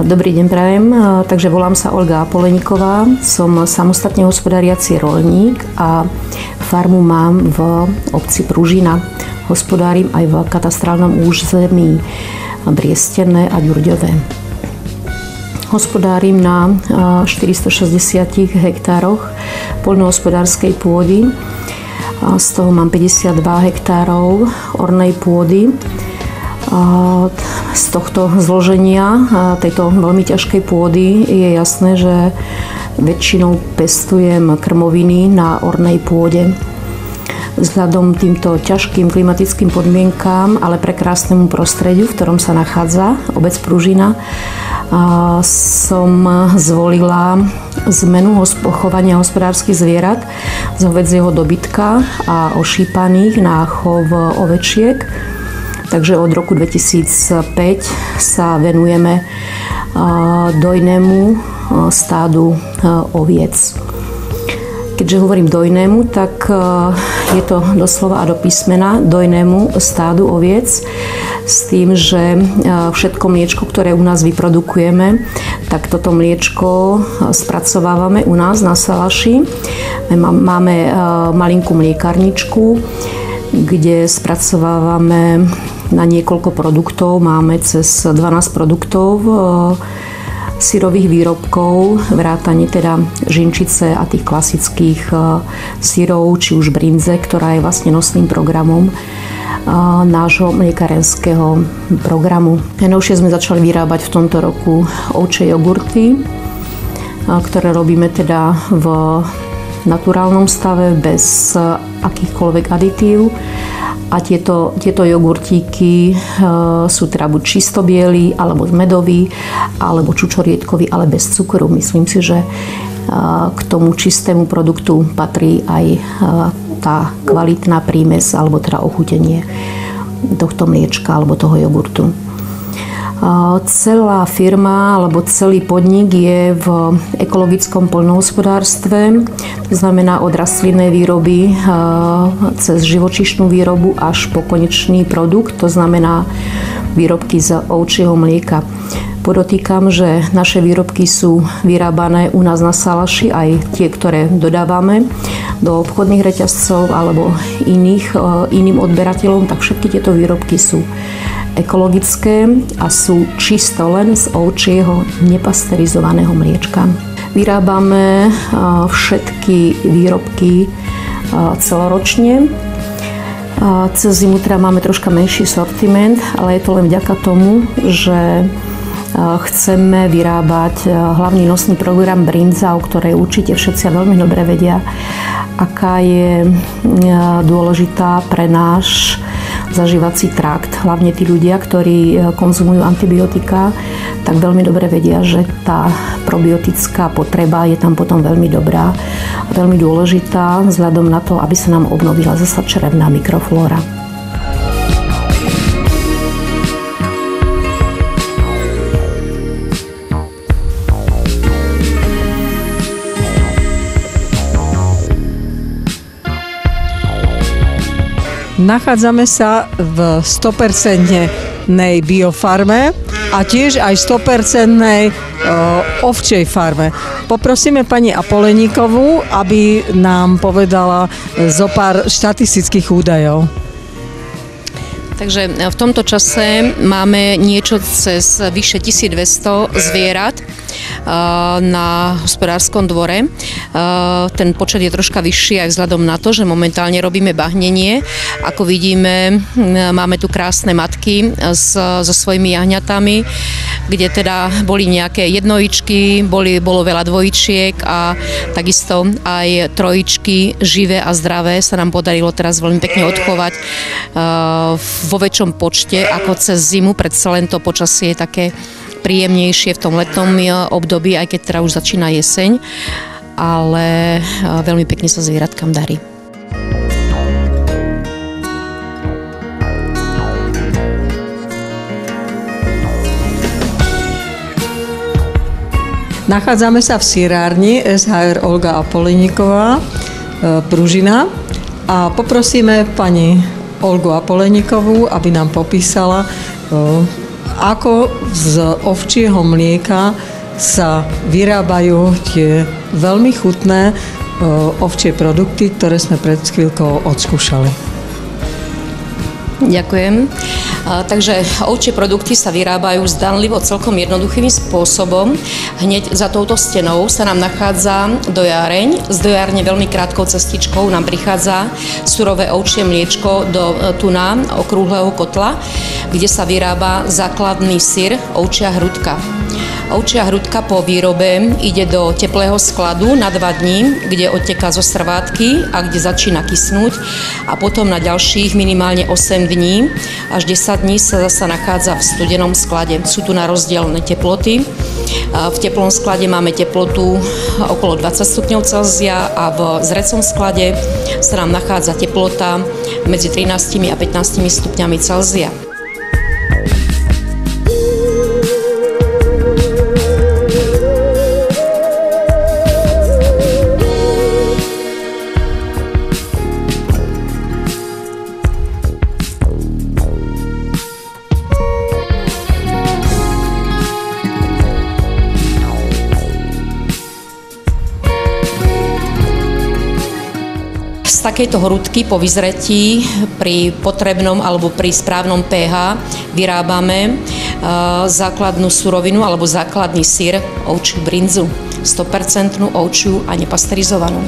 Dobrý deň prajem, takže volám sa Olga Apoleníková, som samostatne hospodáriaci roľník a farmu mám v obci Pružina. Hospodárim aj v katastrálnom území Briestenné a Ďurďové. Hospodárim na 460 hektároch poľnohospodárskej pôdy, z toho mám 52 hektárov ornej pôdy. Z tohto zloženia tejto veľmi ťažkej pôdy je jasné, že väčšinou pestujem krmoviny na ornej pôde. Vzhľadom týmto ťažkým klimatickým podmienkám, ale prekrásnemu prostrediu, v ktorom sa nachádza obec Pružina, som zvolila zmenu chovania hospodárskych zvierat z hovädzieho dobytka a ošípaných na chov ovečiek. Takže od roku 2005 sa venujeme dojnému stádu oviec. Keďže hovorím dojnému, tak je to doslova a do písmena dojnému stádu oviec s tým, že všetko mliečko, ktoré u nás vyprodukujeme, tak toto mliečko spracovávame u nás na Salaši. Máme malinkú mliekarničku, kde spracovávame na niekoľko produktov. Máme cez 12 produktov syrových výrobkov, vrátane teda žinčice a tých klasických syrov, či už brinze, ktorá je vlastne nosným programom nášho mliekarenského programu. Najnovšie sme začali vyrábať v tomto roku ovčie jogurty, ktoré robíme teda v naturálnom stave, bez akýchkoľvek aditív. A tieto jogurtíky sú teda buď čisto biely, alebo medový, alebo čučoriedkový, ale bez cukru. Myslím si, že k tomu čistému produktu patrí aj tá kvalitná prímes, alebo teda ochutenie tohto mliečka, alebo toho jogurtu. Celá firma alebo celý podnik je v ekologickom poľnohospodárstve, to znamená od rastlinnej výroby cez živočíšnu výrobu až po konečný produkt, to znamená výrobky z ovčieho mlieka. Podotýkam, že naše výrobky sú vyrábané u nás na Salaši, aj tie, ktoré dodávame do obchodných reťazcov alebo iným odberateľom, tak všetky tieto výrobky sú ekologické a sú čisto len z ovčieho nepasterizovaného mliečka. Vyrábame všetky výrobky celoročne. Cez zimu teda máme troška menší sortiment, ale je to len vďaka tomu, že chceme vyrábať hlavný nosný program brinza, o ktorej určite všetci veľmi dobre vedia, aká je dôležitá pre náš zažívací trakt. Hlavne tí ľudia, ktorí konzumujú antibiotika, tak veľmi dobre vedia, že tá probiotická potreba je tam potom veľmi dobrá a veľmi dôležitá vzhľadom na to, aby sa nám obnovila zasa črevná mikroflóra. Nachádzame sa v 100% biofarme a tiež aj 100% ovčej farme. Poprosíme pani Apoleníkovú, aby nám povedala zo pár štatistických údajov. Takže v tomto čase máme niečo cez vyše 1200 zvierat na hospodárskom dvore. Ten počet je troška vyšší aj vzhľadom na to, že momentálne robíme bahnenie. Ako vidíme, máme tu krásne matky so svojimi jahňatami, kde teda boli nejaké jednojičky, bolo veľa dvojičiek a takisto aj trojičky živé a zdravé sa nám podarilo teraz veľmi pekne odchovať vo väčšom počte ako cez zimu. Predsa len to počasie je také príjemnejšie v tom letnom období, aj keď teda už začína jeseň, ale veľmi pekne sa zvieratkám darí. Nachádzame sa v syrárni SHR Olga Apoleníková, Pružina, a poprosíme pani Olgu Apoleníkovú, aby nám popísala ako z ovčieho mlieka sa vyrábajú tie veľmi chutné ovčie produkty, ktoré sme pred chvíľkou odskúšali. Ďakujem. Takže ovčie produkty sa vyrábajú zdanlivo celkom jednoduchým spôsobom. Hneď za touto stenou sa nám nachádza dojáreň. Z dojárne veľmi krátkou cestičkou nám prichádza surové ovčie mliečko tu na okrúhleho kotla, kde sa vyrába základný syr ovčia hrudka. Ovčia hrudka po výrobe ide do teplého skladu na 2 dní, kde odteká zo srvátky a kde začína kysnúť a potom na ďalších minimálne 8 dní až 10 dní sa zasa nachádza v studenom sklade. Sú tu na rozdielne teploty. V teplom sklade máme teplotu okolo 20 stupňov Celzia a v zrecom sklade sa nám nachádza teplota medzi 13 a 15 stupňami Celzia. Z takejto hrudky po vyzretí pri potrebnom alebo pri správnom pH vyrábame základnú surovinu alebo základný syr, ovčiu brinzu, 100% ovčiu a nepasterizovanú.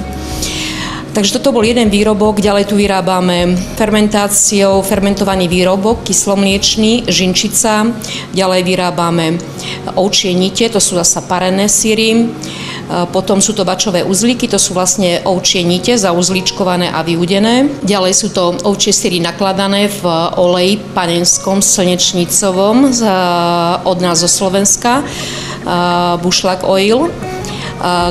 Takže toto bol jeden výrobok, ďalej tu vyrábame fermentáciou fermentovaný výrobok, kyslomliečný, žinčica, ďalej vyrábame ovčie nite, to sú zasa parené syry, potom sú to bačové uzlíky, to sú vlastne ovčie nite zauzličkované a vyúdené. Ďalej sú to ovčie syry nakladané v oleji panenskom slnečnicovom od nás zo Slovenska, Bushlag Oil,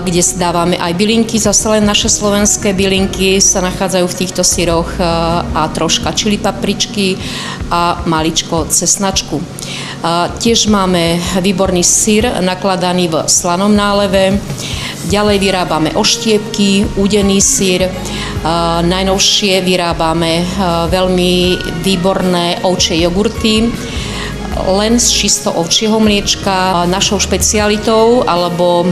kde dávame aj bylinky, zase len naše slovenské bylinky sa nachádzajú v týchto syroch a troška čili papričky a maličko cesnačku. Tiež máme výborný syr nakladaný v slanom náleve. Ďalej vyrábame oštiepky, údený syr. Najnovšie vyrábame veľmi výborné ovčie jogurty, len z čisto ovčieho mliečka. Našou špecialitou alebo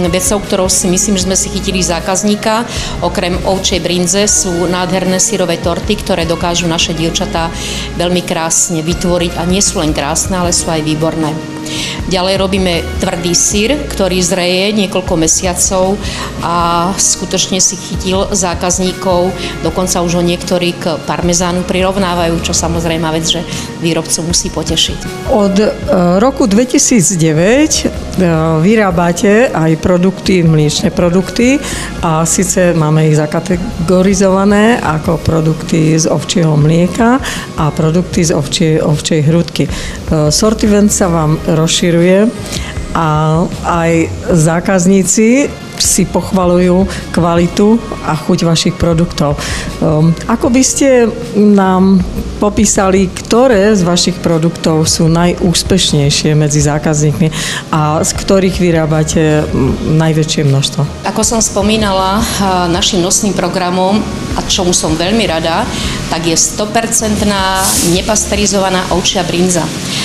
vecou, ktorou si myslím, že sme si chytili zákazníka, okrem ovčej brinze, sú nádherné syrové torty, ktoré dokážu naše dievčatá veľmi krásne vytvoriť a nie sú len krásne, ale sú aj výborné. Ďalej robíme tvrdý syr, ktorý zreje niekoľko mesiacov a skutočne si chytil zákazníkov, dokonca už ho niektorí k parmezánu prirovnávajú, čo samozrejme vec, že výrobcu musí potešiť. Od roku 2009 vyrábate aj produkty, mliečne produkty a síce máme ich zakategorizované ako produkty z ovčieho mlieka a produkty z ovčej hrudky. Sortiment sa vám rozširuje a aj zákazníci si pochvaľujú kvalitu a chuť vašich produktov. Ako by ste nám popísali, ktoré z vašich produktov sú najúspešnejšie medzi zákazníkmi a z ktorých vyrábate najväčšie množstvo? Ako som spomínala, našim nosným programom, a čomu som veľmi rada, tak je 100% nepasterizovaná ovčia brinza.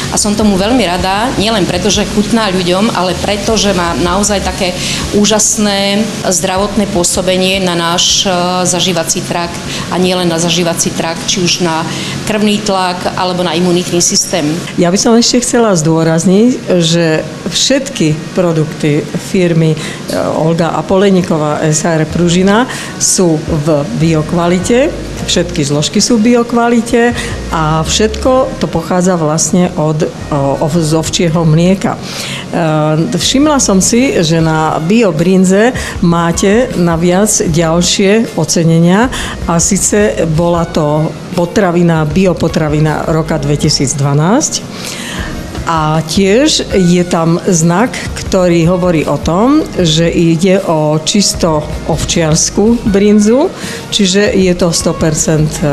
A som tomu veľmi rada, nielen preto, že chutná ľuďom, ale preto, že má naozaj také úžasné zdravotné pôsobenie na náš zažívací trakt a nielen na zažívací trakt, či už na krvný tlak alebo na imunitný systém. Ja by som ešte chcela zdôrazniť, že všetky produkty firmy Olga Apoleníková SHR Pružina sú v biokvalite, všetky zložky sú v biokvalite a všetko to pochádza vlastne z ovčieho mlieka. Všimla som si, že na biobrinze máte naviac ďalšie ocenenia a síce bola to biopotravina roka 2012. A tiež je tam znak, ktorý hovorí o tom, že ide o čisto ovčiarskú brinzu, čiže je to 100%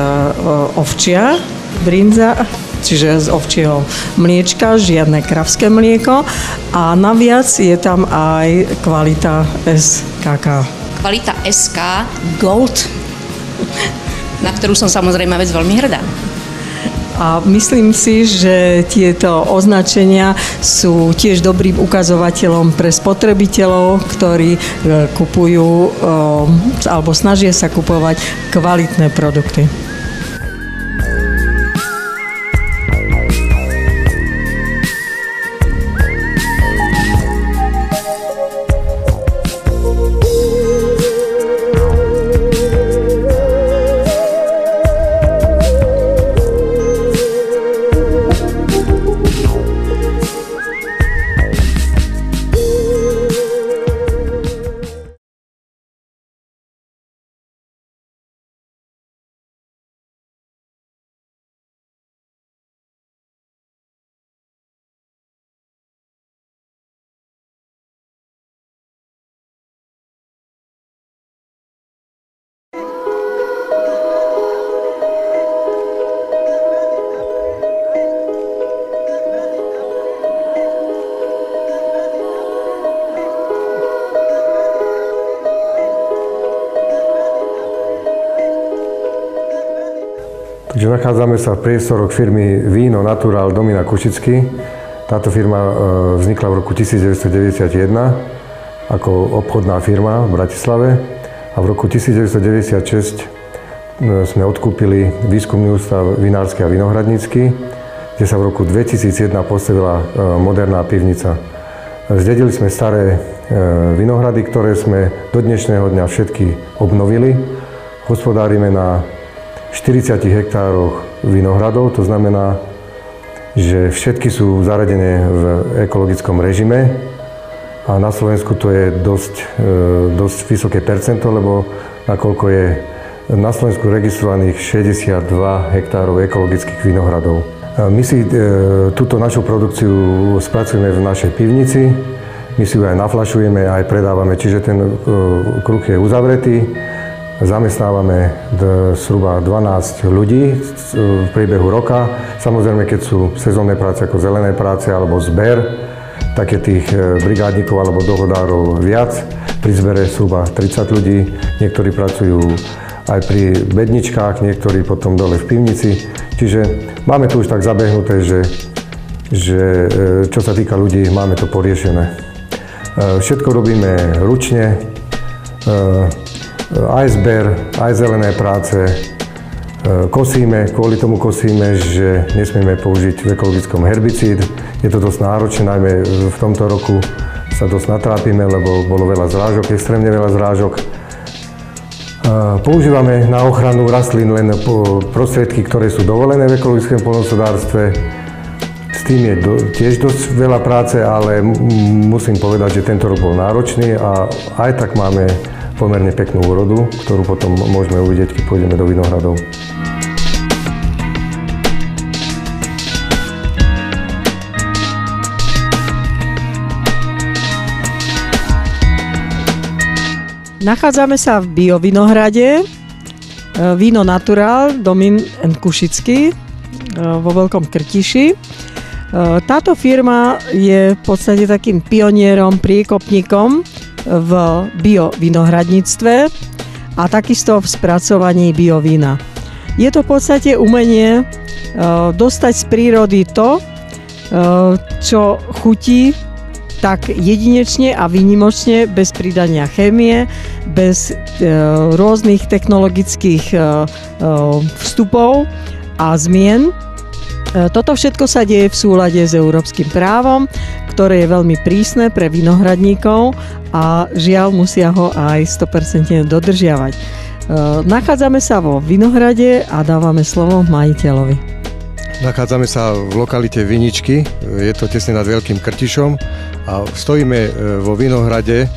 ovčia brinza, čiže z ovčieho mliečka, žiadne kravské mlieko a naviac je tam aj kvalita SKK. Kvalita SK Gold, na ktorú som samozrejme veľmi hrdá. A myslím si, že tieto označenia sú tiež dobrým ukazovateľom pre spotrebiteľov, ktorí kupujú alebo snažia sa kupovať kvalitné produkty. Takže nachádzame sa v priestoroch firmy Víno Natural Domina Košický. Táto firma vznikla v roku 1991 ako obchodná firma v Bratislave a v roku 1996 sme odkúpili výskumný ústav vinársky a vinohradnícky, kde sa v roku 2001 postavila moderná pivnica. Zdedili sme staré vinohrady, ktoré sme do dnešného dňa všetky obnovili. Hospodárime na 40 hektároch vinohradov, to znamená, že všetky sú zaradené v ekologickom režime a na Slovensku to je dosť vysoké percento, lebo nakoľko je na Slovensku registrovaných 62 hektárov ekologických vinohradov. My si túto našu produkciu spracujeme v našej pivnici, my si ju aj naflašujeme, aj predávame, čiže ten kruh je uzavretý. Zamestnávame zhruba 12 ľudí v priebehu roka. Samozrejme, keď sú sezónne práce ako zelené práce alebo zber, tak je tých brigádnikov alebo dohodárov viac. Pri zbere zhruba 30 ľudí. Niektorí pracujú aj pri bedničkách, niektorí potom dole v pivnici. Čiže máme to už tak zabehnuté, že čo sa týka ľudí, máme to poriešené. Všetko robíme ručne. Aj zber, aj zelené práce. Kosíme, kvôli tomu kosíme, že nesmieme použiť v ekologickom herbicíd. Je to dosť náročné, najmä v tomto roku sa dosť natrápime, lebo bolo veľa zrážok, extrémne veľa zrážok. Používame na ochranu rastlín len prostriedky, ktoré sú dovolené v ekologickom poľnohospodárstve. S tým je tiež dosť veľa práce, ale musím povedať, že tento rok bol náročný a aj tak máme pomerne peknú úrodu, ktorú potom môžeme uvidieť, keď pôjdeme do vinohradov. Nachádzame sa v biovinohrade Víno Natural Domin Košický vo Veľkom Krtiši. Táto firma je v podstate takým pionierom, priekopníkom v biovinohradníctve a takisto v spracovaní biovína. Je to v podstate umenie dostať z prírody to, čo chutí tak jedinečne a výnimočne, bez pridania chémie, bez rôznych technologických vstupov a zmien. Toto všetko sa deje v súlade s európskym právom, ktoré je veľmi prísne pre vinohradníkov a žiaľ musia ho aj 100% dodržiavať. Nachádzame sa vo vinohrade a dávame slovo majiteľovi. Nachádzame sa v lokalite Viničky, je to tesne nad Veľkým Krtišom a stojíme vo vinohrade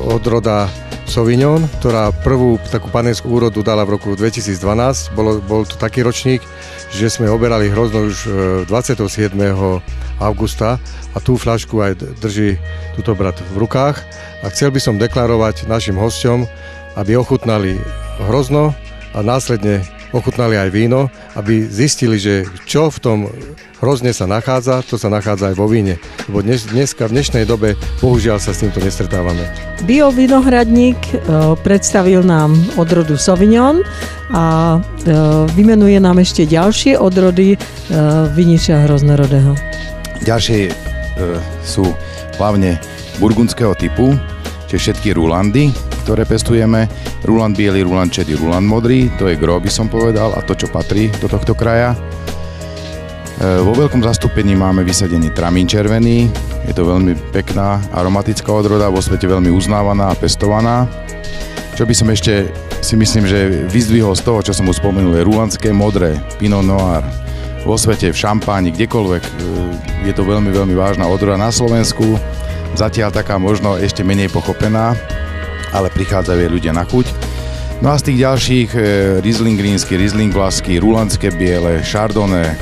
od roda Sauvignon, ktorá prvú takú panenskú úrodu dala v roku 2012. Bol to taký ročník, že sme oberali hrozno už 27. augusta a tú fľašku aj drží túto brat v rukách. A chcel by som deklarovať našim hosťom, aby ochutnali hrozno a následne ochutnali aj víno, aby zistili, že čo v tom hrozne sa nachádza, to sa nachádza aj vo víne. Lebo dneska, v dnešnej dobe, bohužiaľ sa s týmto nestretávame. Bio vinohradník predstavil nám odrodu Sauvignon a vymenuje nám ešte ďalšie odrody viniča hroznorodého. Ďalšie sú hlavne burgundského typu, čiže všetky rulandy, ktoré pestujeme. Ruland biely, ruland čedý, ruland modrý, to je gros, by som povedal, a to, čo patrí do tohto kraja. Vo veľkom zastúpení máme vysadený tramín červený, je to veľmi pekná aromatická odroda, vo svete veľmi uznávaná a pestovaná. Čo by som ešte si myslím, že vyzdvihol z toho, čo som už spomenul, je rulandské modré, Pinot Noir. Vo svete, v šampáni, kdekoľvek, je to veľmi, veľmi vážna odroda. Na Slovensku zatiaľ taká možno ešte menej pochopená, ale prichádzajú ľudia na chuť. No a z tých ďalších Riesling rínsky, Riesling vlastky, rulandské biele, Chardonnay,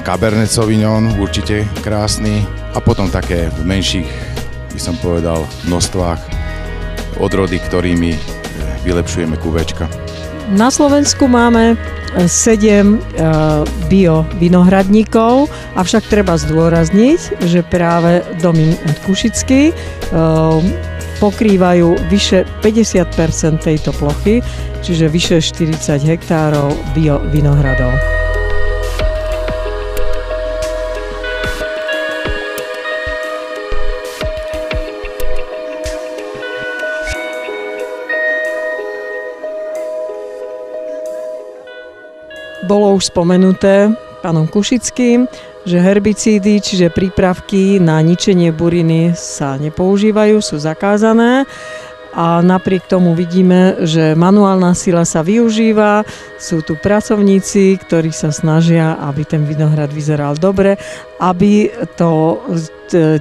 Cabernet Sauvignon, určite krásny, a potom také v menších, by som povedal, množstvách odrody, ktorými vylepšujeme kuvečka. Na Slovensku máme 7 bio vinohradníkov, avšak treba zdôrazniť, že práve Domin Kušický pokrývajú vyše 50% tejto plochy, čiže vyše 40 hektárov bio vinohradov. Bolo už spomenuté pánom Kušickým, že herbicídy, čiže prípravky na ničenie buriny sa nepoužívajú, sú zakázané, a napriek tomu vidíme, že manuálna sila sa využíva, sú tu pracovníci, ktorí sa snažia, aby ten vinohrad vyzeral dobre, aby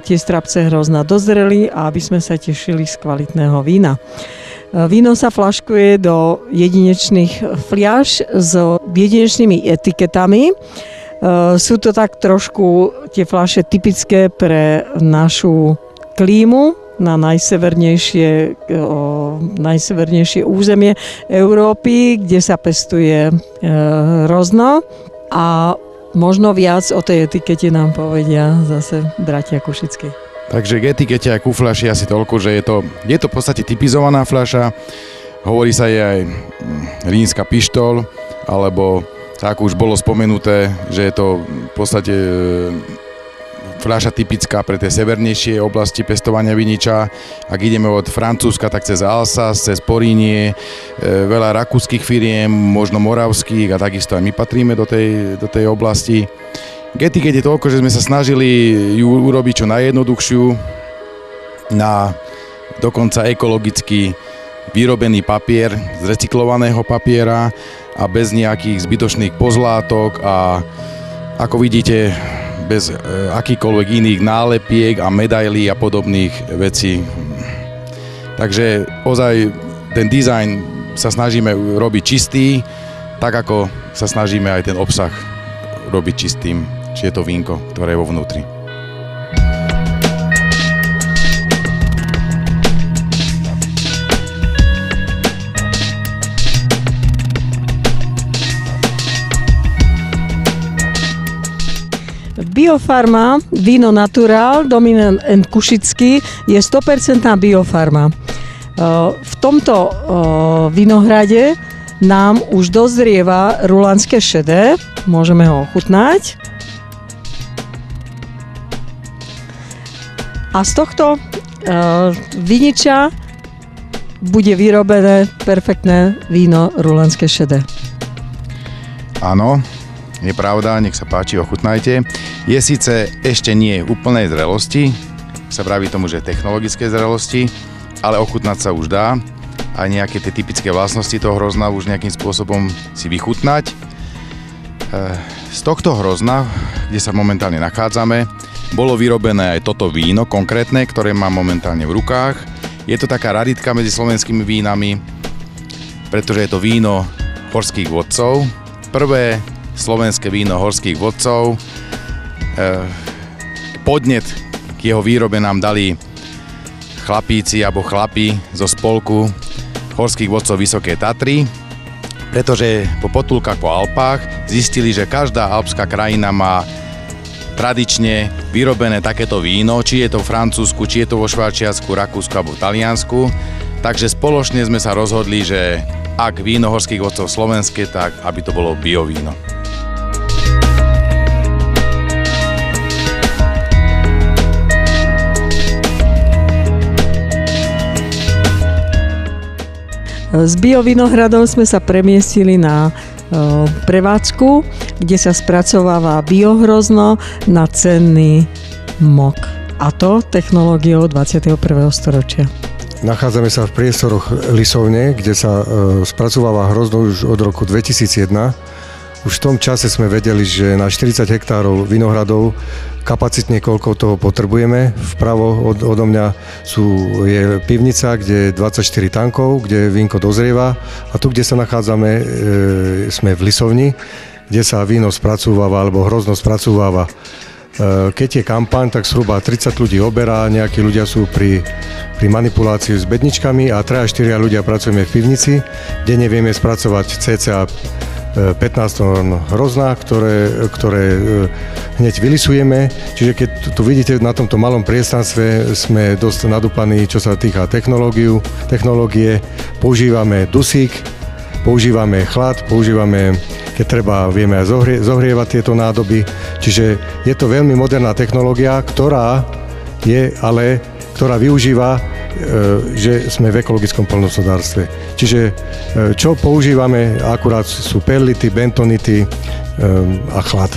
tie strapce hrozna dozreli a aby sme sa tešili z kvalitného vína. Víno sa flaškuje do jedinečných fliaš s jedinečnými etiketami. Sú to tak trošku tie fľaše typické pre našu klímu na najsevernejšie územie Európy, kde sa pestuje hrozno, a možno viac o tej etikete nám povedia zase bratia Kušickí. Takže k etikete a ku fľaši asi toľko, že je to v podstate typizovaná fľaša, hovorí sa jej aj rínska pištol, alebo ako už bolo spomenuté, že je to v podstate fľaša typická pre tie severnejšie oblasti pestovania viniča. Ak ideme od Francúzska, tak cez Alsace, cez Porínie, veľa rakúskych firiem, možno moravských, a takisto aj my patríme do tej oblasti. K etikete toľko, že sme sa snažili ju urobiť čo najjednoduchšiu, na dokonca ekologicky vyrobený papier z recyklovaného papiera a bez nejakých zbytočných pozlátok, a ako vidíte, bez akýkoľvek iných nálepiek a medailí a podobných vecí. Takže ozaj ten dizajn sa snažíme robiť čistý, tak ako sa snažíme aj ten obsah robiť čistým, či je to vínko, ktoré je vo vnútri. Biofarma, víno Natural, Domin Kušický je 100% biofarma. V tomto vinohrade nám už dozrieva rulandské šedé, môžeme ho ochutnať. A z tohto viniča bude vyrobené perfektné víno rulandské šedé. Áno, je pravda, nech sa páči, ochutnajte. Je síce ešte nie úplnej zrelosti, sa praví tomu, že technologické zrelosti, ale ochutnať sa už dá. Aj nejaké tie typické vlastnosti toho hrozna už nejakým spôsobom si vychutnať. Z tohto hrozna, kde sa momentálne nachádzame, bolo vyrobené aj toto víno konkrétne, ktoré mám momentálne v rukách. Je to taká raritka medzi slovenskými vínami, pretože je to víno horských vodcov. Prvé slovenské víno horských vodcov. Podnet k jeho výrobe nám dali chlapíci alebo chlapi zo spolku horských vodcov Vysoké Tatry. pretože po potulkách po Alpách zistili, že každá alpská krajina má tradične vyrobené takéto víno, či je to v Francúzsku, či je to vo Švajčiarsku, Rakúsku alebo v Taliansku. Takže spoločne sme sa rozhodli, že ak víno horských vodcov slovenské, tak aby to bolo biovíno. Z biovinohradov sme sa premiestili na prevádzku, kde sa spracováva biohrozno na cenný mok. A to technológiou 21. storočia. Nachádzame sa v priestoroch lisovne, kde sa spracováva hrozno už od roku 2001. Už v tom čase sme vedeli, že na 40 hektárov vinohradov kapacitne koľko toho potrebujeme. Vpravo odo mňa je pivnica, kde je 24 tankov, kde vínko dozrieva. A tu, kde sa nachádzame, sme v lisovni, kde sa víno spracúváva alebo hrozno spracúváva. Keď je kampaň, tak zhruba 30 ľudí oberá, nejakí ľudia sú pri manipulácii s bedničkami a 3-4 ľudia pracujeme v pivnici, kde nevieme spracovať cca 15 tón hrozna, ktoré hneď vylisujeme. Čiže keď tu vidíte na tomto malom priestranstve, sme dosť nadúpaní, čo sa týka technológie. Používame dusík, používame chlad, keď treba, vieme aj zohrievať tieto nádoby. Čiže je to veľmi moderná technológia, ktorá využíva, že sme v ekologickom poľnohospodárstve. Čiže čo používame, akurát sú perlity, bentonity a chlad.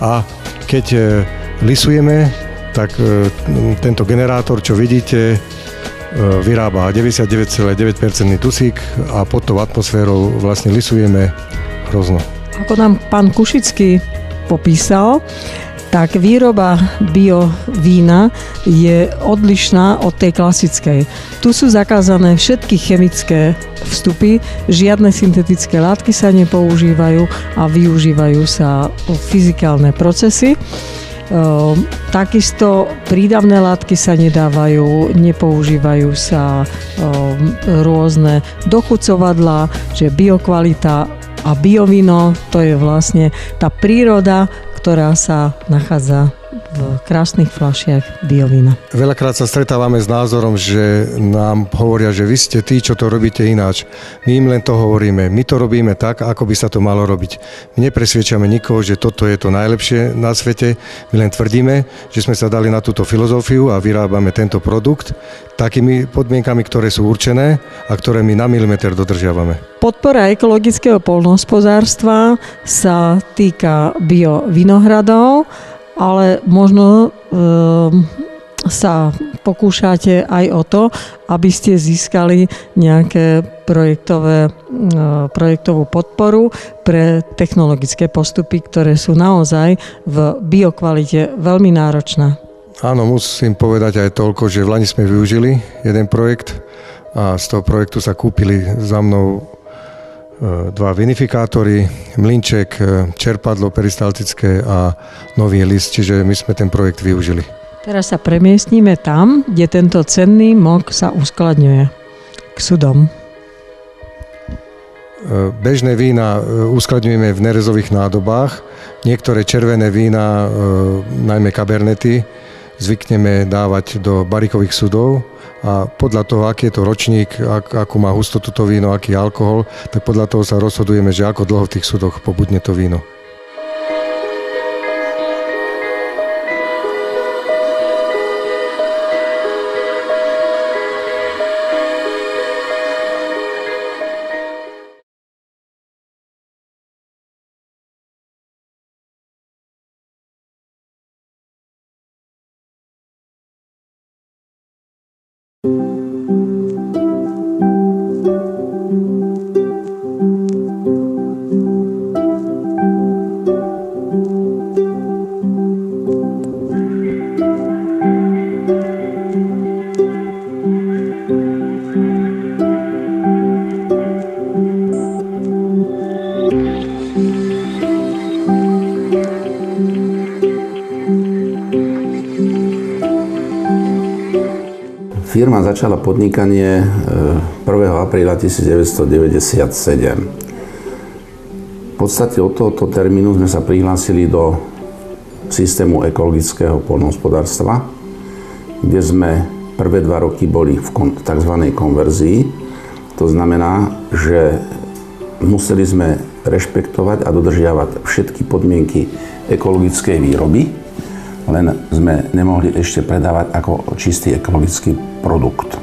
A keď lisujeme, tak tento generátor, čo vidíte, vyrába 99,9% dusík a pod tou atmosférou vlastne lisujeme hrozno. Ako nám pán Kušický popísal, tak výroba biovína je odlišná od tej klasickej. Tu sú zakázané všetky chemické vstupy, žiadne syntetické látky sa nepoužívajú a využívajú sa fyzikálne procesy. Takisto prídavné látky sa nedávajú, nepoužívajú sa rôzne dochucovadlá, že biokvalita a biovíno, to je vlastne tá príroda, ktorá sa nachádza v krásnych fľašiach biovína. Veľakrát sa stretávame s názorom, že nám hovoria, že vy ste tí, čo to robíte ináč. My im len to hovoríme. My to robíme tak, ako by sa to malo robiť. My nepresviečame nikoho, že toto je to najlepšie na svete. My len tvrdíme, že sme sa dali na túto filozofiu a vyrábame tento produkt takými podmienkami, ktoré sú určené a ktoré my na milimeter dodržiavame. Podpora ekologického poľnohospodárstva sa týka biovinohradov, ale možno sa pokúšate aj o to, aby ste získali nejaké projektovú podporu pre technologické postupy, ktoré sú naozaj v biokvalite veľmi náročné. Áno, musím povedať aj toľko, že v Lani sme využili jeden projekt a z toho projektu sa kúpili za mnou 2 vinifikátory, mlynček, čerpadlo peristaltické a nový list, čiže my sme ten projekt využili. Teraz sa premiestnime tam, kde tento cenný mok sa uskladňuje, k sudom. Bežné vína uskladňujeme v nerezových nádobách, niektoré červené vína, najmä kabernety, zvykneme dávať do barikových sudov a podľa toho, aký je to ročník, akú má hustotu to víno, aký je alkohol, tak podľa toho sa rozhodujeme, že ako dlho v tých sudoch pobudne to víno. Firma začala podnikanie 1. apríla 1997. podstate od tohoto termínu sme sa prihlásili do systému ekologického poľnohospodárstva, kde sme prvé 2 roky boli v tzv. Konverzii. To znamená, že museli sme rešpektovať a dodržiavať všetky podmienky ekologickej výroby, len sme nemohli ešte predávať ako čistý ekologický produkt.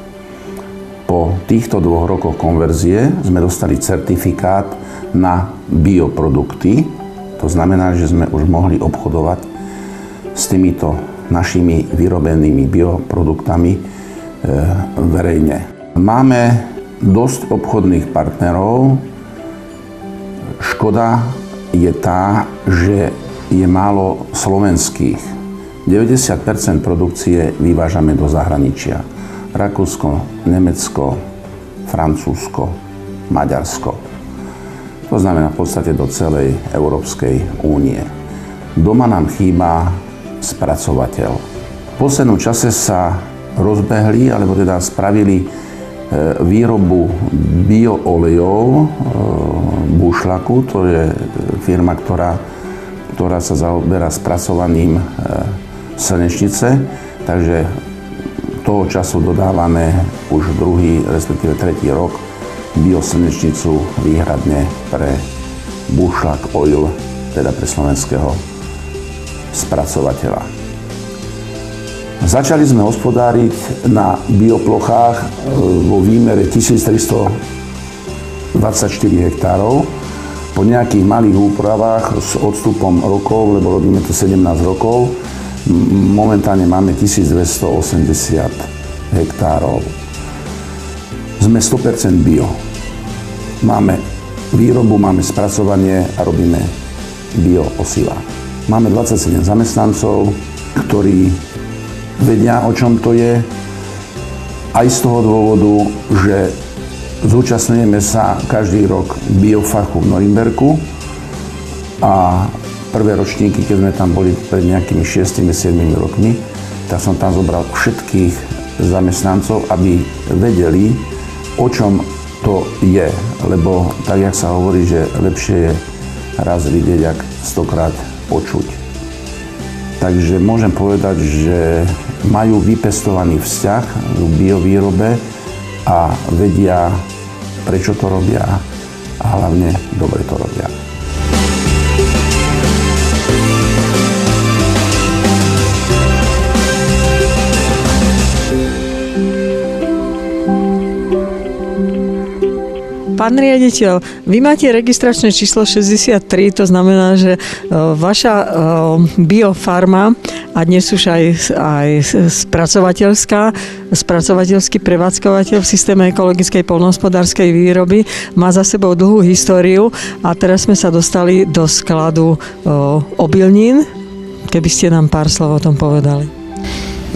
Po týchto 2 rokoch konverzie sme dostali certifikát na bioprodukty. To znamená, že sme už mohli obchodovať s týmito našimi vyrobenými bioproduktami verejne. Máme dosť obchodných partnerov. Škoda je tá, že je málo slovenských. 90% produkcie vyvážame do zahraničia. Rakúsko, Nemecko, Francúzsko, Maďarsko. To znamená v podstate do celej Európskej únie. Doma nám chýba spracovateľ. V poslednom čase sa rozbehli, alebo teda spravili výrobu bioolejov Bušlaku. To je firma, ktorá sa zaoberá spracovaním slnečnice. Takže toho času dodávame už 2., respektíve 3. rok bioslnečnicu výhradne pre Bušlak Oil, teda pre slovenského spracovateľa. Začali sme hospodáriť na bioplochách vo výmere 1324 hektárov. Po nejakých malých úpravách s odstupom rokov, lebo robíme to 17 rokov, momentálne máme 1280 hektárov. Sme 100% bio. Máme výrobu, máme spracovanie a robíme bioosiva. Máme 27 zamestnancov, ktorí vedia, o čom to je. Aj z toho dôvodu, že zúčastňujeme sa každý rok biofachu v Norimberku a prvé ročníky, keď sme tam boli pred nejakými 6-7 rokmi, tak som tam zobral všetkých zamestnancov, aby vedeli, o čom to je. Lebo tak, jak sa hovorí, že lepšie je raz vidieť, jak 100-krát počuť. Takže môžem povedať, že majú vypestovaný vzťah k biovýrobe a vedia, prečo to robia a hlavne dobre to robia. Pán riaditeľ, vy máte registračné číslo 63, to znamená, že vaša biofarma a dnes už aj spracovateľský prevádzkovateľ v systéme ekologickej poľnohospodárskej výroby má za sebou dlhú históriu a teraz sme sa dostali do skladu obilnín. Keby ste nám pár slov o tom povedali.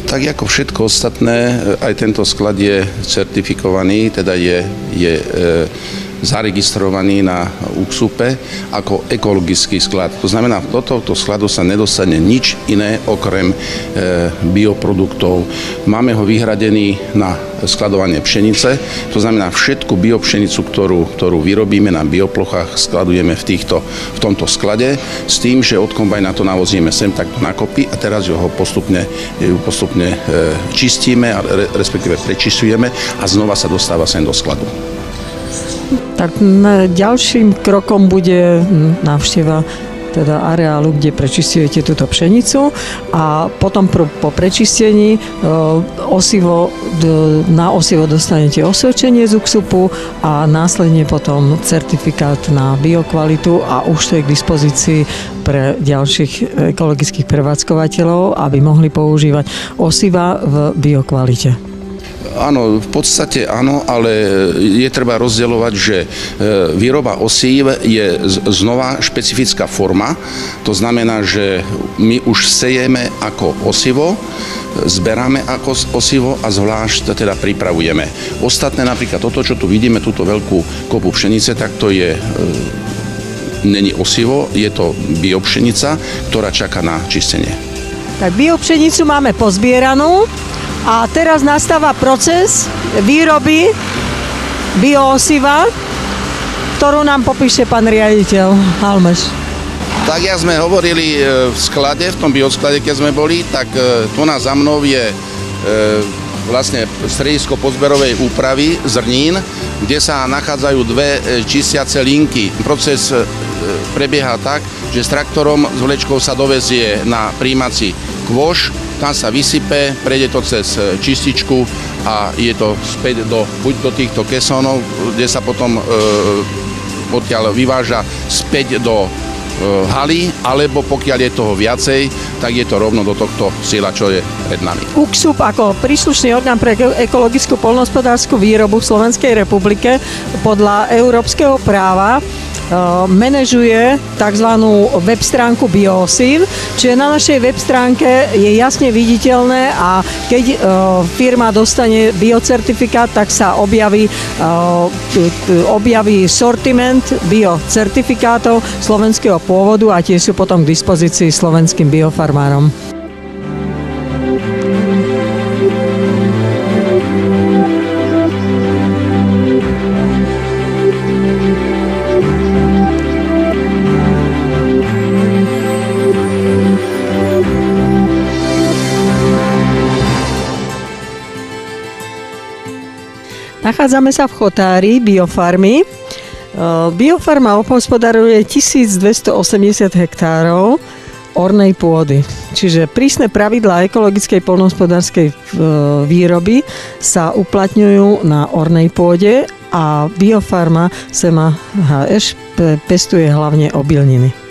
Tak ako všetko ostatné, aj tento sklad je certifikovaný, teda je zaregistrovaný na UKSUPe ako ekologický sklad. To znamená, do tohto skladu sa nedostane nič iné okrem bioproduktov. Máme ho vyhradený na skladovanie pšenice, to znamená všetku biopšenicu, ktorú vyrobíme na bioplochách, skladujeme v tomto sklade, s tým, že od kombajna to navozíme sem takto na kopy a teraz ho postupne čistíme, respektíve prečistujeme a znova sa dostáva sem do skladu. Tak ďalším krokom bude návšteva teda areálu, kde prečistujete túto pšenicu a potom po prečistení na osivo dostanete osvedčenie z UKSUPu a následne potom certifikát na biokvalitu a už to je k dispozícii pre ďalších ekologických prevádzkovateľov, aby mohli používať osiva v biokvalite. Áno, v podstate áno, ale je treba rozdeľovať, že výroba osív je znova špecifická forma. To znamená, že my už sejeme ako osivo, zberáme ako osivo a zvlášť teda pripravujeme. Ostatné, napríklad toto, čo tu vidíme, túto veľkú kopu pšenice, tak to je není osivo, je to biopšenica, ktorá čaká na čistenie. Tak biopšenicu máme pozbieranú. A teraz nastáva proces výroby bioosiva. ktorú nám popíše pán riaditeľ Halmeš. Tak jak sme hovorili v sklade, v tom biosklade, keď sme boli, tak tu za mnou je vlastne stredisko pozberovej úpravy zrnín, kde sa nachádzajú dve čistiace linky. Proces prebieha tak, že s traktorom s vlečkou sa dovezie na prijímací kôš, tam sa vysype, prejde to cez čističku a je to späť buď do týchto kesónov, kde sa potom odtiaľ vyváža späť do haly, alebo pokiaľ je toho viacej, tak je to rovno do tohto síla, čo je pred nami. UKSUP ako príslušný orgán pre ekologickú poľnohospodársku výrobu v Slovenskej republike podľa európskeho práva manažuje tzv. Web stránku Biosív, čiže na našej web stránke je jasne viditeľné a keď firma dostane biocertifikát, tak sa objaví sortiment biocertifikátov slovenského pôvodu a tie sú potom k dispozícii slovenským biofarmárom. Nachádzame sa v chotári biofarmy. Biofarma obhospodaruje 1280 hektárov ornej pôdy. Čiže prísne pravidlá ekologickej poľnohospodárskej výroby sa uplatňujú na ornej pôde a biofarma SEMA HS pestuje hlavne obilniny.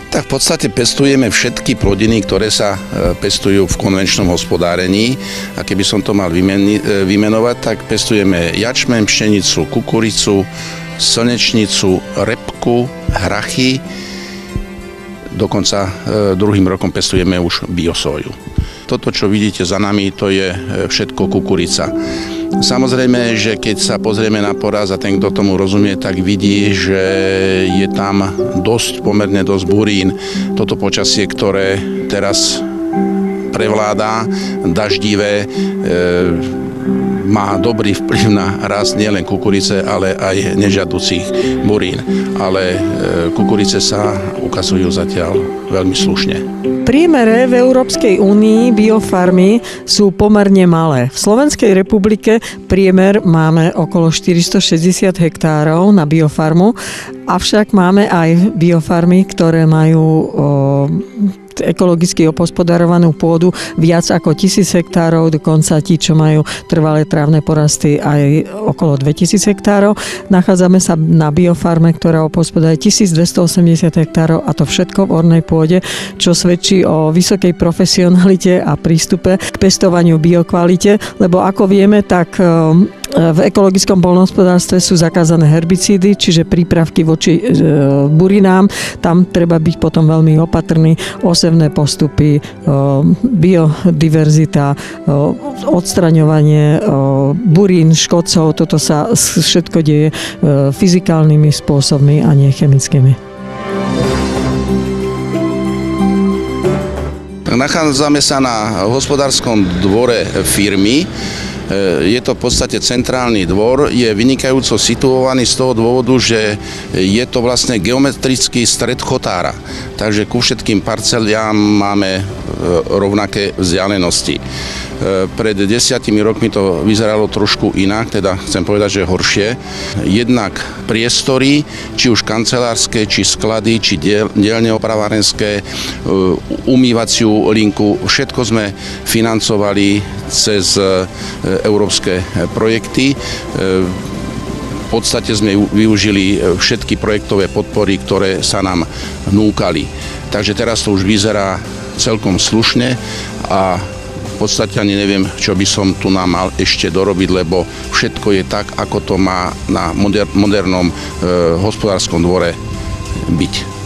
Tak v podstate pestujeme všetky plodiny, ktoré sa pestujú v konvenčnom hospodárení. A keby som to mal vymenovať, tak pestujeme jačmeň, pšenicu, kukuricu, slnečnicu, repku, hrachy. Dokonca druhým rokom pestujeme už biosoju. Toto, čo vidíte za nami, to je všetko kukurica. Samozrejme, že keď sa pozrieme na poraz a ten, kto tomu rozumie, tak vidí, že je tam pomerne dosť burín. Toto počasie, ktoré teraz prevládá, daždivé, má dobrý vplyv na rast nielen kukurice, ale aj nežiaducich burín. Ale kukurice sa ukazujú zatiaľ veľmi slušne. V priemere v Európskej únii biofarmy sú pomerne malé. V Slovenskej republike priemer máme okolo 460 hektárov na biofarmu, avšak máme aj biofarmy, ktoré majú ekologicky obhospodarovanú pôdu viac ako 1000 hektárov, dokonca tí, čo majú trvalé trávne porasty, aj okolo 2000 hektárov. Nachádzame sa na biofarme, ktorá obhospodaruje 1280 hektárov a to všetko v ornej pôde, čo svedčí o vysokej profesionalite a prístupe k pestovaniu biokvalite, lebo ako vieme, tak v ekologickom poľnohospodárstve sú zakázané herbicídy, čiže prípravky voči burinám. Tam treba byť potom veľmi opatrný. Osevné postupy, biodiverzita, odstraňovanie burín, škodcov. Toto sa všetko deje fyzikálnymi spôsobmi a nie chemickými. Nachádzame sa na hospodárskom dvore firmy. Je to v podstate centrálny dvor, je vynikajúco situovaný z toho dôvodu, že je to vlastne geometrický stred chotára. Takže ku všetkým parceliám máme rovnaké vzdialenosti. Pred 10 rokmi to vyzeralo trošku inak, teda chcem povedať, že horšie. Jednak priestory, či už kancelárske, či sklady, či dielne opravárenské, umývaciu linku, všetko sme financovali cez európske projekty. V podstate sme využili všetky projektové podpory, ktoré sa nám núkali. Takže teraz to už vyzerá celkom slušne a v podstate ani neviem, čo by som tu nám mal ešte dorobiť, lebo všetko je tak, ako to má na modernom hospodárskom dvore byť.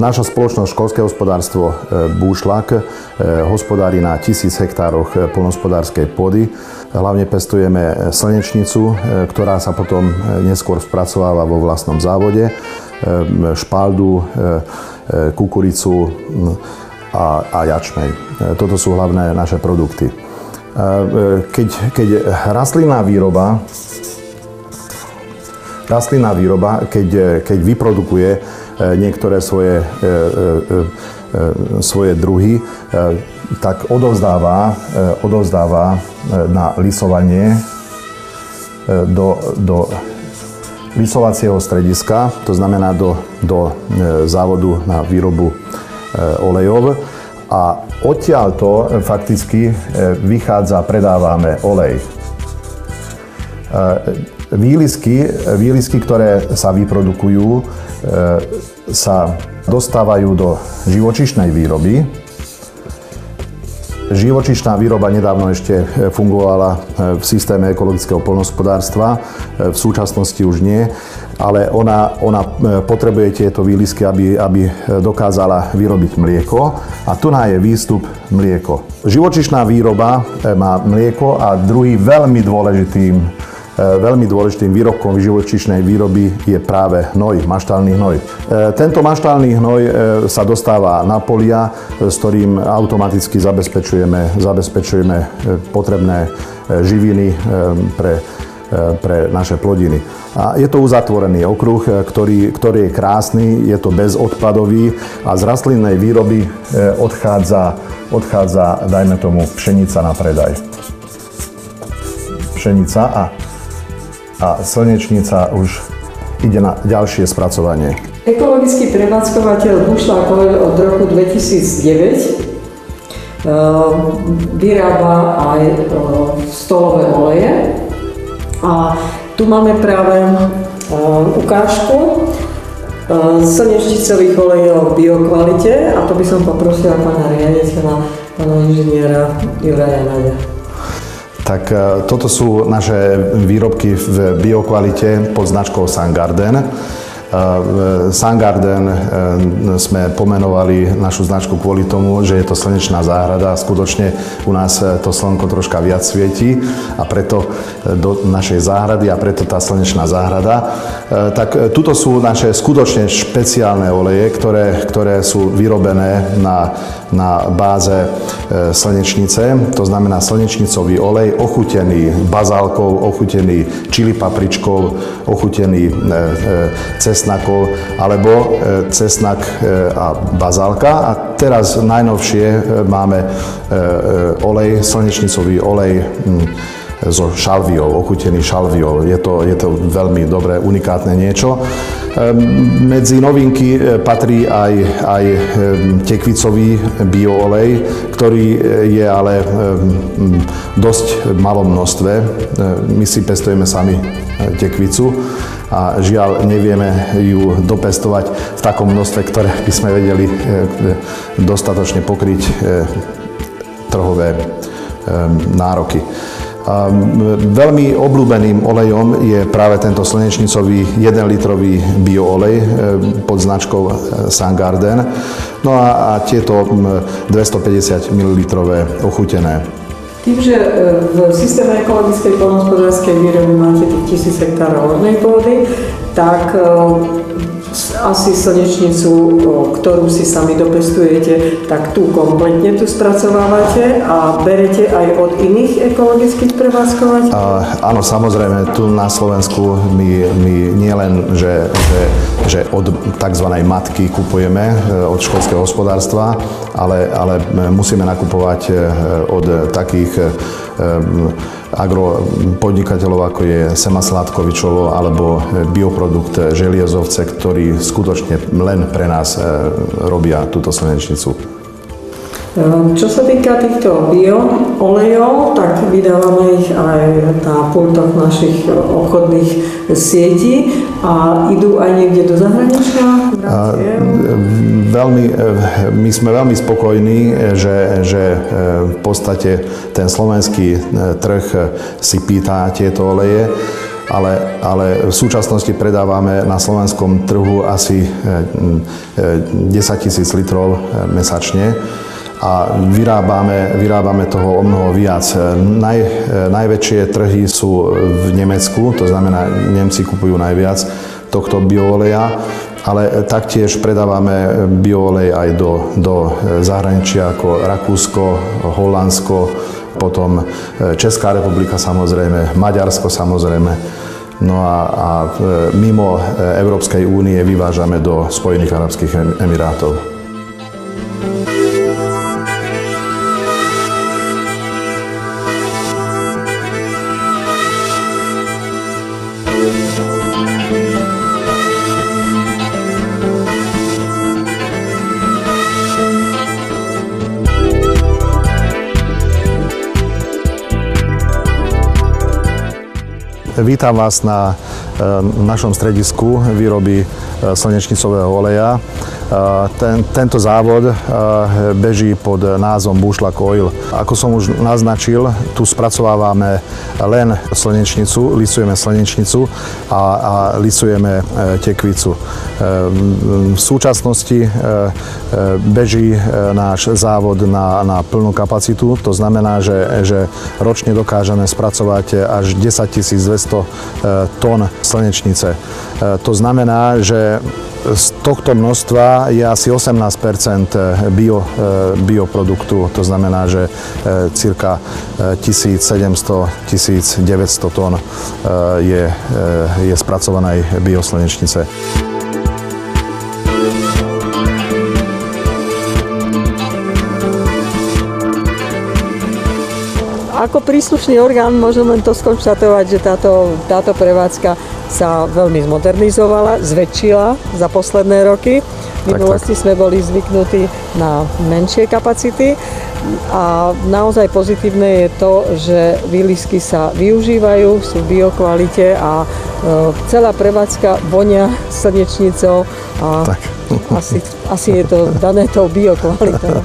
Naša spoločnosť Školské hospodárstvo Búšľak hospodári na 1000 hektároch poľnohospodárskej pôdy. Hlavne pestujeme slnečnicu, ktorá sa potom neskôr spracováva vo vlastnom závode, špaldu, kukuricu a jačmeň. Toto sú hlavné naše produkty. Keď rastlinná výroba, keď vyprodukuje niektoré svoje druhy, tak odovzdáva na lisovanie do lisovacieho strediska, to znamená do závodu na výrobu olejov. A odtiaľto fakticky predávame olej. Výlisky, ktoré sa vyprodukujú, sa dostávajú do živočíšnej výroby. Živočíšna výroba nedávno ešte fungovala v systéme ekologického poľnohospodárstva, v súčasnosti už nie, ale ona potrebuje tieto výlisky, aby dokázala vyrobiť mlieko, a tu je výstup mlieko. Živočíšna výroba má mlieko a druhý veľmi dôležitým výrobkom živočíšnej výroby je práve hnoj, maštálny hnoj. Tento maštálny hnoj sa dostáva na polia, s ktorým automaticky zabezpečujeme potrebné živiny pre naše plodiny. A je to uzatvorený okruh, ktorý je krásny, je to bezodpadový a z rastlinnej výroby odchádza, dajme tomu, pšenica na predaj. Pšenica a slnečnica už ide na ďalšie spracovanie. Ekologický prevádzkovateľ Búšľak Oil od roku 2009 vyrába aj stolové oleje. A tu máme práve ukážku slnečnicových olejov v biokvalite, a to by som poprosila pána riaditeľa, pána inžiniera Juraja Naďa. Tak toto sú naše výrobky v biokvalite pod značkou Sungarden. Sungarden sme pomenovali našu značku kvôli tomu, že je to slnečná záhrada. Skutočne u nás to slnko troška viac svietí a preto do našej záhrady a preto tá slnečná záhrada. Tak tuto sú naše skutočne špeciálne oleje, ktoré sú vyrobené na báze slnečnice. To znamená slnečnicový olej ochutený bazálkou, ochutený čili papričkou, ochutený cesnakov alebo cesnak a bazálka. A teraz najnovšie máme olej, slnečnicový olej so šalviou, ochutený šalviou. Je to veľmi dobré, unikátne niečo. Medzi novinky patrí aj tekvicový bioolej, ktorý je ale dosť v malom množstve. My si pestujeme sami tekvicu a žiaľ nevieme ju dopestovať v takom množstve, ktoré by sme vedeli dostatočne pokryť trhové nároky. Veľmi obľúbeným olejom je práve tento slnečnicový 1-litrový bioolej pod značkou Sungarden. No a tieto 250 ml ochutené. Tým, že v systéme ekologickej poľnohospodárskej výroby máte 1000 hektárov ornej pôdy, tak asi slnečnicu, ktorú si sami dopestujete, tak tu kompletne tu spracovávate a berete aj od iných ekologických prevádzkovateľov? Áno, samozrejme, tu na Slovensku my nie len, že od tzv. Matky kupujeme, od školského hospodárstva, ale musíme nakupovať od takých agropodnikateľov, ako je Sema Sládkovičovo alebo bioprodukt Želiezovce, ktorí skutočne len pre nás robia túto slnečnicu. Čo sa týka týchto bioolejov, tak vydávame ich aj na pultoch našich obchodných sietí a idú aj niekde do zahraničia? My sme veľmi spokojní, že v podstate ten slovenský trh si pýta tieto oleje. ale v súčasnosti predávame na slovenskom trhu asi 10 000 litrov mesačne a vyrábame toho o mnoho viac. Najväčšie trhy sú v Nemecku, to znamená, Nemci kupujú najviac tohto biooleja, ale taktiež predávame bioolej aj do zahraničia ako Rakúsko, Holandsko, potom Česká republika samozrejme, Maďarsko samozrejme. No a mimo Európskej únie vyvážame do Spojených arabských emirátov. Vítam vás na našom stredisku výroby slnečnicového oleja. Tento závod beží pod názvom Bushlag Oil. Ako som už naznačil, tu spracovávame len slnečnicu, lisujeme slnečnicu a lisujeme tekvicu. V súčasnosti beží náš závod na plnú kapacitu, to znamená, že ročne dokážeme spracovať až 10 200 tón slnečnice. To znamená, že z tohto množstva je asi 18% bioproduktu, to znamená, že cirka 1700-1900 tón je spracovanej bioslnečnice. Ako príslušný orgán môžem len to skonštatovať, že táto prevádzka sa veľmi zmodernizovala, zväčšila za posledné roky. V minulosti sme boli zvyknutí na menšie kapacity a naozaj pozitívne je to, že výlisky sa využívajú, sú v biokvalite a celá prevádzka vonia slnečnicou a asi je to dané tou biokvalitou.